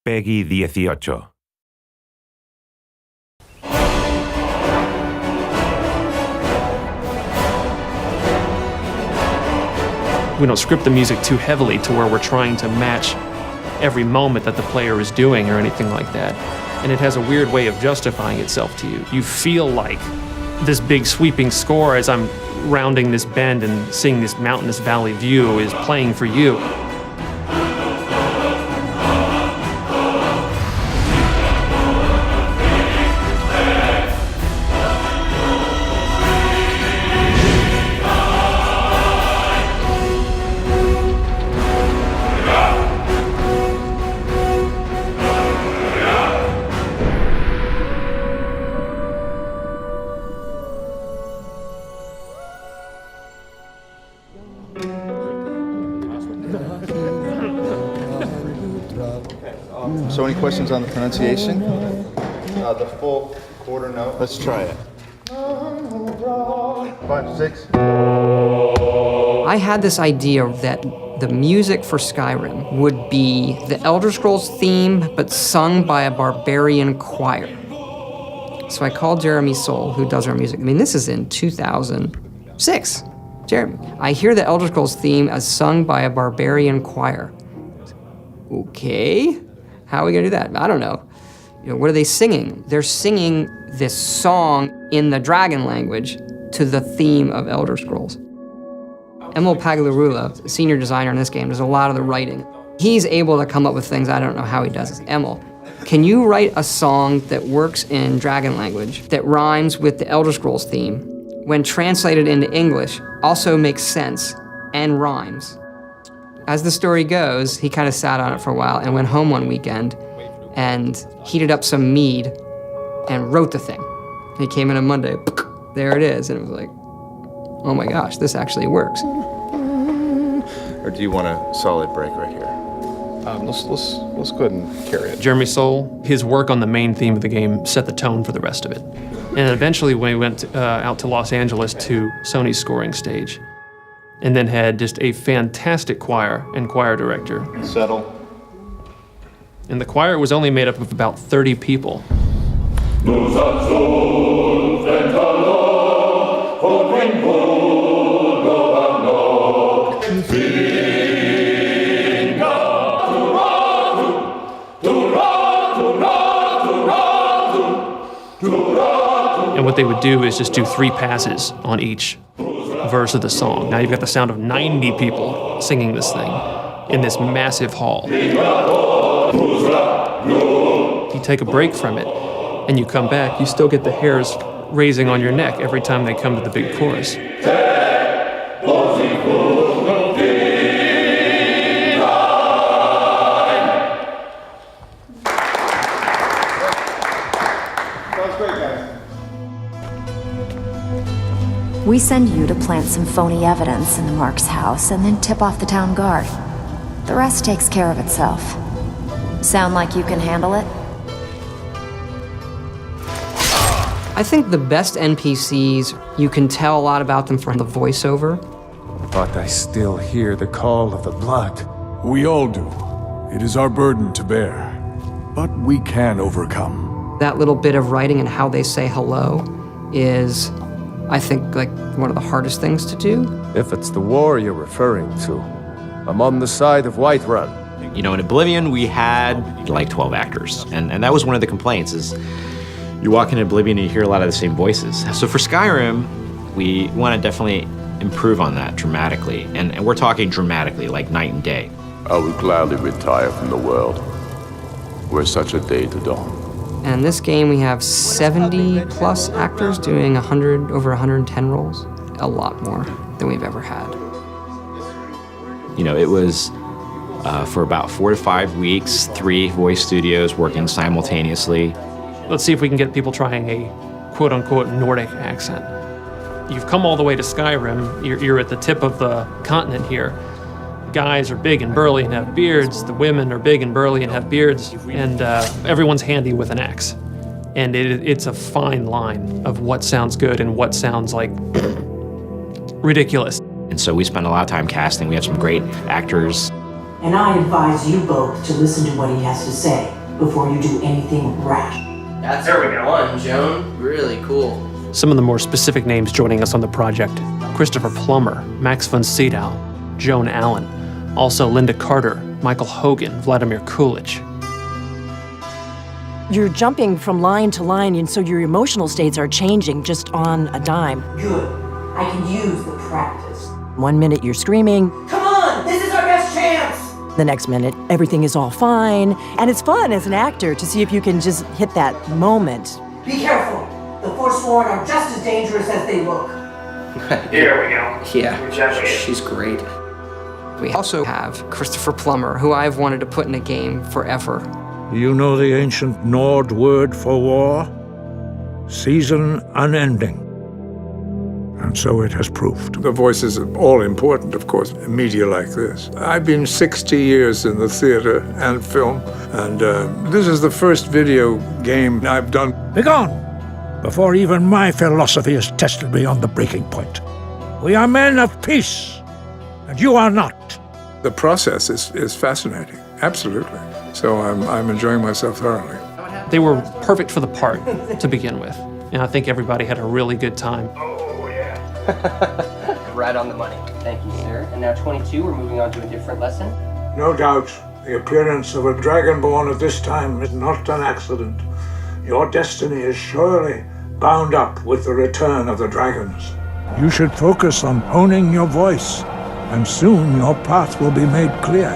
Peggy 18. We don't script the music too heavily to where we're trying to match every moment that the player is doing or anything like that. And it has a weird way of justifying itself to you. You feel like this big sweeping score as I'm rounding this bend and seeing this mountainous valley view is playing for you. So any questions on the pronunciation? The full quarter note. Let's try it. 5, 6. I had this idea that the music for Skyrim would be the Elder Scrolls theme, but sung by a barbarian choir. So I called Jeremy Soule, who does our music. I mean, this is in 2006. Jeremy, I hear the Elder Scrolls theme as sung by a barbarian choir. Okay, how are we gonna do that? I don't know. You know, what are they singing? They're singing this song in the dragon language to the theme of Elder Scrolls. Emil Paglarula, senior designer in this game, does a lot of the writing. He's able to come up with things, I don't know how he does it. Emil, can you write a song that works in dragon language that rhymes with the Elder Scrolls theme, when translated into English, also makes sense and rhymes? As the story goes, he kind of sat on it for a while and went home one weekend and heated up some mead and wrote the thing. He came in on Monday, there it is, and it was like, oh my gosh, this actually works. Or do you want a solid break right here? Let's go ahead and carry it. Jeremy Soule, his work on the main theme of the game set the tone for the rest of it. And eventually we went out to Los Angeles to Sony's scoring stage, and then had just a fantastic choir and choir director. Settle. And the choir was only made up of about 30 people. And what they would do is just do 3 passes on each verse of the song. Now you've got the sound of 90 people singing this thing in this massive hall. You take a break from it and you come back, you still get the hairs raising on your neck every time they come to the big chorus. We send you to plant some phony evidence in the Mark's house and then tip off the town guard. The rest takes care of itself. Sound like you can handle it? I think the best NPCs, you can tell a lot about them from the voiceover. But I still hear the call of the blood. We all do. It is our burden to bear. But we can overcome. That little bit of writing and how they say hello is, I think, like one of the hardest things to do. If it's the war you're referring to, I'm on the side of Whiterun. You know, in Oblivion, we had like 12 actors, and that was one of the complaints, is you walk into Oblivion and you hear a lot of the same voices. So for Skyrim, we want to definitely improve on that dramatically, and we're talking dramatically, like night and day. I would gladly retire from the world, were such a day to dawn. And in this game, we have 70 plus actors doing over 110 roles. A lot more than we've ever had. You know, it was for about 4 to 5 weeks, 3 voice studios working simultaneously. Let's see if we can get people trying a quote-unquote Nordic accent. You've come all the way to Skyrim. You're at the tip of the continent here. Guys are big and burly and have beards. The women are big and burly and have beards. And everyone's handy with an axe. And it's a fine line of what sounds good and what sounds like ridiculous. And so we spent a lot of time casting. We had some great actors. And I advise you both to listen to what he has to say before you do anything rash. That's one, Joan. Really cool. Some of the more specific names joining us on the project: Christopher Plummer, Max von Sydow, Joan Allen, also Linda Carter, Michael Hogan, Vladimir Kulich. You're jumping from line to line, and so your emotional states are changing just on a dime. Good. I can use the practice. 1 minute you're screaming. Come on! This is our best chance! The next minute, everything is all fine. And it's fun as an actor to see if you can just hit that moment. Be careful. The Forsworn are just as dangerous as they look. Here we go. Yeah, she's great. We also have Christopher Plummer, who I've wanted to put in a game forever. You know the ancient Nord word for war? Season unending. And so it has proved. The voices are all important, of course, in media like this. I've been 60 years in the theater and film, and this is the first video game I've done. Begone, before even my philosophy is tested beyond the breaking point. We are men of peace, and you are not. The process is fascinating, absolutely. So I'm enjoying myself thoroughly. They were perfect for the part to begin with, and I think everybody had a really good time. Right on the money. Thank you, sir. And now 22, we're moving on to a different lesson. No doubt, the appearance of a dragonborn at this time is not an accident. Your destiny is surely bound up with the return of the dragons. You should focus on honing your voice, and soon your path will be made clear.